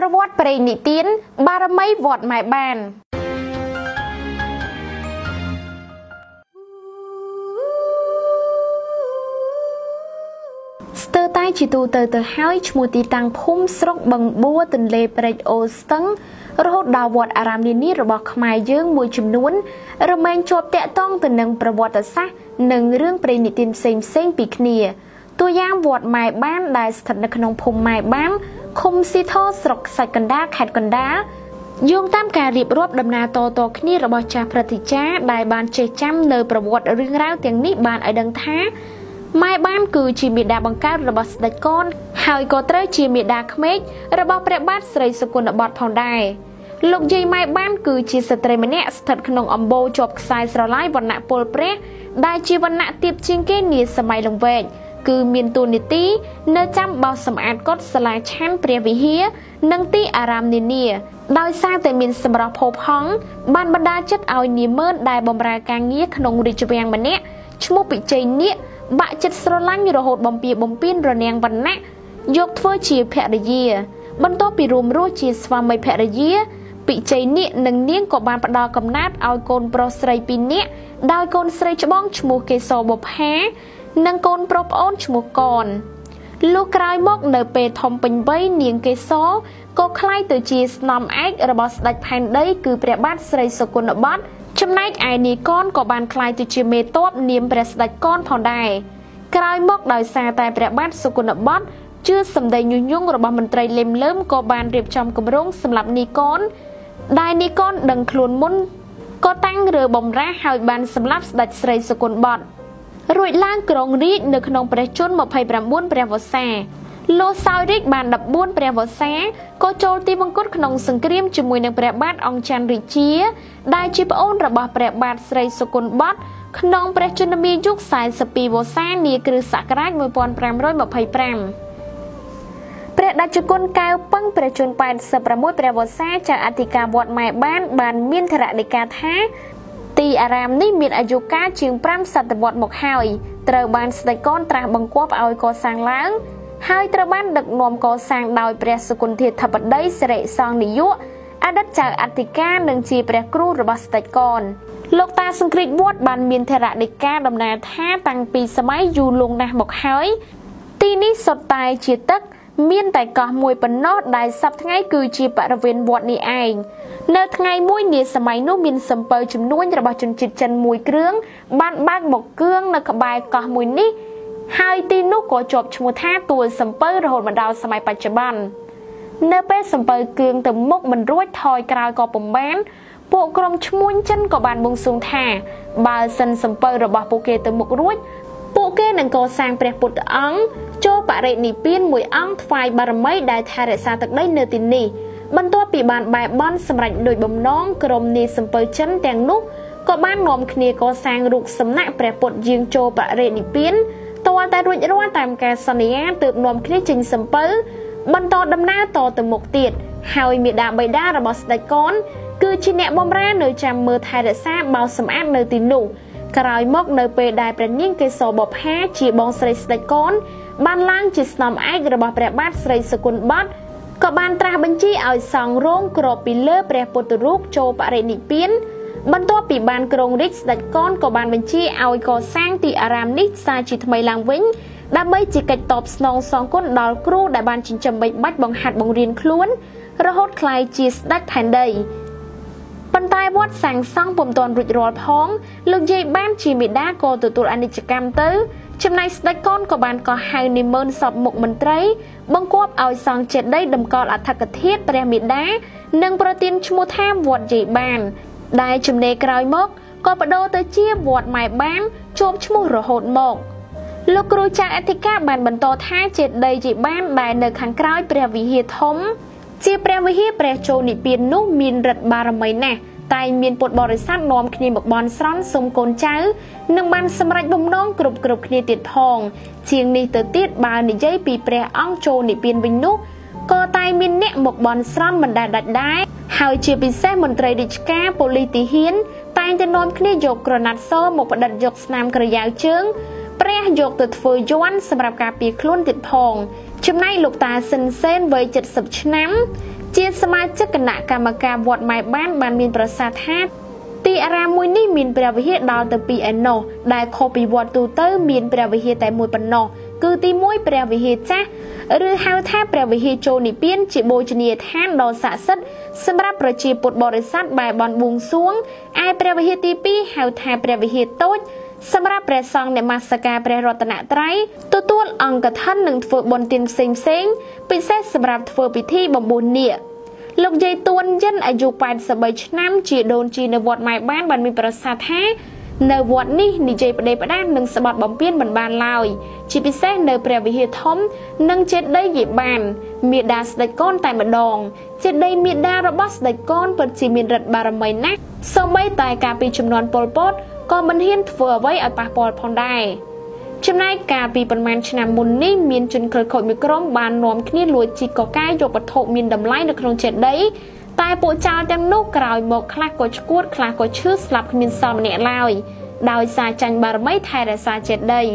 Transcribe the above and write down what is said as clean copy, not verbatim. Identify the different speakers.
Speaker 1: ប្រវត្តិប្រេងនិទានបារមីវត្តម៉ែបានស្ទើរតែជាទូទៅហើយឈ្មោះទីតាំងភូមិស្រុកបឹងបួរទន្លេព្រែកអូស្ទឹងរហូតដល់វត្តអារាមនានារបស់ខ្មែរយើងមួយចំនួនរមែងជាប់តាក់ទងទៅនឹងប្រវត្តិសាស្ត្រនិងរឿងព្រេងនិទានផ្សេងៗពីគ្នាតួយ៉ាងវត្តម៉ែបានដែលស្ថិតនៅក្នុងភូមិម៉ែបានឃុំស៊ីធរស្រុកសាច់កណ្ដាលខេត្តកណ្ដាលយោងតាមការរៀបរាប់ដំណើរតគ្នារបស់ចាស់ព្រឹទ្ធាចារ្យដែលបានចេះចាំនៅប្រវត្តិរឿងរ៉ាវទាំងនេះបានឲ្យដឹងថាម៉ែបានគឺជាមេដាបង្កើតរបស់ស្ដេចកនហើយក៏ត្រូវជាមេដាក្មេករបស់ព្រះបាទស្រីសុគន្ធបុត្រផងដែរលោកយាយម៉ែបានគឺជាស្ត្រីម្នាក់ស្ថិតក្នុងអំបូរជាប់ខ្សែស្រឡាយវណ្ណៈពលព្រះដែលជាវណ្ណៈទាបជាងគេនាសម័យលង្វែកគឺមានតួនាទីនៅចាំបោសសម្អាតកុដិសាលាឆាន់ព្រះវិហារនិងទីអារាមនានាដោយសារតែមានសម្រស់ផូរផង់បានបណ្ដាចិត្តឲ្យនាម៉ឺនដែលបម្រើការងារក្នុងរាជវាំងម្នាក់ឈ្មោះពិជ័យនាគបាក់ចិត្តស្រឡាញ់រហូតបំពេញរនាំងវណ្ណៈយកធ្វើជាភរិយាបន្ទាប់ពីរួមរស់ជាស្វាមីភរិយាពិជ័យនាគនិងនាងក៏បានផ្ដល់កំណើតឲ្យកូនប្រុសស្រីពីរនាក់ដោយកូនស្រីច្បងឈ្មោះកេសរបុប្ផានិងកូនប្រុសប្អូនឈ្មោះកនលុះក្រោយមកនៅពេលធំពេញវ័យនាងកេសរក៏ក្លាយទៅជាស្នំឯករបស់ស្ដេចផែនដីគឺព្រះបាទស្រីសុគន្ធបុត្រចំណែកឯនាងកនក៏បានក្លាយទៅជាមេទ័ពនាមព្រះស្ដេចកនផងដែរក្រោយមកដោយសារតែព្រះបាទសុគន្ធបុត្រជឿសម្ដីញុះញង់របស់មន្ត្រីលេមលើមក៏បានរៀបចំគម្រោងសម្រាប់នាងកនដែលនាងកនដឹងខ្លួនមុនក៏តាំងរើបំរាស់ហើយបានសម្លាប់ស្ដេចស្រីសុគន្ធបុត្ររួចឡើងគ្រងរាជ្យនៅក្នុងព្រះជន្ម29ព្រះវស្សាលោកសោយរាជបាន14ព្រះវស្សាក៏ចូលទីវង្គតក្នុងសង្គ្រាមជាមួយនឹងព្រះបាទអង្គច័ន្ទរាជាដែលជាប្អូនរបស់ព្រះបាទស្រីសុគន្ធបុត្រក្នុងព្រះជន្មាយុ42វស្សានាគ្រិស្តសករាជ1525ព្រះតេជគុណកែវពឹងព្រះជន្ម86ព្រះវស្សាចៅអធិការវត្តម៉ែបានមានធរណីកាថាទីអារាមនេះមានអាយុកាលជាង5សតវត្សមកហើយត្រូវបានស្ដេចកនត្រាស់បង្គាប់ឲ្យកសាងឡើងហើយត្រូវបានដឹកនាំកសាងដោយព្រះសុគន្ធាធិបតីសិរិសង្ឃនាយកអតីតចៅអធិការនិងជាព្រះគ្រូរបស់ស្ដេចកនលោកតាសង្គ្រាចវត្តបានមានធរណីកាដំណើរថាតាំងពីសម័យយូរលង់ណាស់មកហើយទីនេះសុទ្ធតែជាទឹកមានតែកោះមួយប៉ុណ្ណោះដែលសប្តាហ៍ថ្ងៃគឺជាបរិវេណវត្តនេះឯងនៅថ្ងៃមួយនាសម័យនោះមានសំពៅចំនួនរបស់ជនជាតិចិនមួយគ្រឿងបានបើកមកគឿងនៅក្បែរកោះមួយនេះហើយទីនោះក៏ជាប់ឈ្មោះថាទួលសំពៅរហូតមកដល់សម័យបច្ចុប្បន្ននៅពេលសំពៅគឿងទៅមុខមិនរួចថយក្រោយក៏ពុំបានពួកក្រុមឈ្មួញចិនក៏បានបួងសួងថាបើសិនសំពៅរបស់ពួកគេទៅមុខរួចពួកគេនឹងកសាងព្រះពុទ្ធអង្គចូលបរិនិព្វានមួយអង្គថ្វាយបារមីដែលថែរក្សាទឹកដីនៅទីនេះបន្ទាប់ពីបានបែបបន់សម្រេចដោយបំណងក្រុមនាយសំពៅចិនទាំងនោះក៏បាននាំគ្នាកសាងរូបសំណាកព្រះពុទ្ធយាងចូលបរិនិព្វានតើតែរួចរាល់តាមការសន្យាទើបនាំគ្នាចេញសំពៅបន្តដំណើរតទៅមុខទៀតហើយមេដាបៃតារបស់ស្ដេចកនគឺជាអ្នកបម្រើនៅចាំមើលថែរក្សាបោសសម្អាតនៅទីនោះក្រោយមកនៅពេលដែលព្រះនាងកេសរបុប្ផាជាបងស្រីស្ដេចកនបានឡើងជាស្នំឯករបស់ព្រះបាទស្រីសុគន្ធបុត្រក៏បានត្រាស់បញ្ជាឲ្យសង់រោងគ្របពីលើព្រះពុទ្ធរូបចូលបរិនិព្វានបន្ទាប់ពីបានគ្រងរាជ្យស្ដេចកនក៏បានបញ្ជាឲ្យកសាងទីអារាមនេះសាជាថ្មីឡើងវិញដើម្បីជាកិច្ចតបស្នងសងគុណដល់គ្រូដែលបានចិញ្ចឹមបីបាច់បង្ហាត់បង្រៀនខ្លួនរហូតក្លាយជាស្ដេចផែនដីប៉ុន្តែវត្តសាងសង់ពុំទាន់រួចរាល់ផងលោកយាយបានជាមេដាក៏ទទួលអនិច្ចកម្មទៅចំណែកស្ដេចកនក៏បានកោះហៅនិមឺនសពមុខមន្ត្រីបង្គាប់ឲ្យសង់ចេតិយតម្កល់អដ្ឋកធាតុព្រះមេដានិងប្រទានឈ្មោះថាវត្តយាយបានដែលចំណេរក្រោយមកក៏បដូរទៅជាវត្តម៉ែបានជាប់ឈ្មោះរហូតមកលោកគ្រូចៅអធិការបានបន្តថាចេតិយយាយបានដែលនៅខាងក្រោយព្រះវិហារធំជាព្រះវិហារព្រះចូលនិព្វាននោះមានឫទ្ធិបារមីណាស់តែមានពុទ្ធបរិស័ទនាំគ្នាមកបន់ស្រន់សុំកូនចៅនិងបានសម្រេចបំណងគ្រប់គ្នាទៀតផងជាងនេះទៅទៀតបើនិយាយពីព្រះអង្គចូលនិព្វានវិញនោះក៏តែមានអ្នកមកបន់ស្រន់មិនដែលដាច់ដែរហើយជាពិសេសមន្ត្រីរាជការប៉ូលីសទាហានតែងតែនាំគ្នាយកក្រណាត់សមកផ្ដិតយកស្នាមក្រយ៉ាវជើងព្រះយកទៅធ្វើយ័ន្តសម្រាប់ការពារខ្លួនទៀតផងចំណែកលោកតាស៊ិនសេនវ័យ70ឆ្នាំជា ជាសមាជិកគណៈកម្មការវត្តម៉ែបានមានប្រសាសន៍ថាទីអារាមមួយនេះមានព្រះវិហារដល់ទៅ2ឯណោះដែលខុសពីវត្តទូទៅមានព្រះវិហារតែមួយប៉ុណ្ណោះគឺទី1ព្រះវិហារចាស់ឬហៅថាព្រះវិហារចូលនិព្វានជាបូជនីយដ្ឋានដ៏ស័ក្តិសិទ្ធិសម្រាប់ប្រជាពុទ្ធបរិស័ទបែរបន់បួងសួងឯព្រះវិហារទី2ហៅថាព្រះវិហារតូចសម្រាប់ព្រះសង្ឃអ្នកនមស្ការព្រះរតនត្រ័យទទួលអង្គកឋិននិងធ្វើបុណ្យទានផ្សេងពិសេសសម្រាប់ធ្វើពិធីបំបួសនាគលោកយាយទួនយិនអាយុ83ឆ្នាំជាដូនជីនៅវត្តម៉ែបានមានប្រសាសន៍ថានៅវត្តនេះនិយាយផ្ដេផ្ដាសនិងស្បត់បំពេញមិនបានឡើយជាពិសេសនៅព្រះវិហារធំនិងចេតិយនិបានមេដាស្ដេចកូនតែម្ដងចេតិយមេដារបស់ស្ដេចកូនពិតជាមានឫទ្ធិបារមីណាស់សូម្បីតែកាលពីជំនាន់ប៉ុលពតក៏មិនហ៊ានធ្វើអ្វីឲ្យប៉ះពាល់ផងដែរចំណែកកាលពីប្រមាណឆ្នាំមុននេះមានជនខិលខូចមួយក្រុមបាននាំគ្នាលួចជីកកកាយយកវត្ថុមានតម្លៃនៅក្នុងចេតិយតែពួកចោរទាំងនោះក្រោយមកខ្លះក៏ឈួតខ្លះក៏ឈឺស្លាប់គ្មានសល់ម្នាក់ឡើយដោយសារចាញ់បារមីថែរក្សាចេតិយ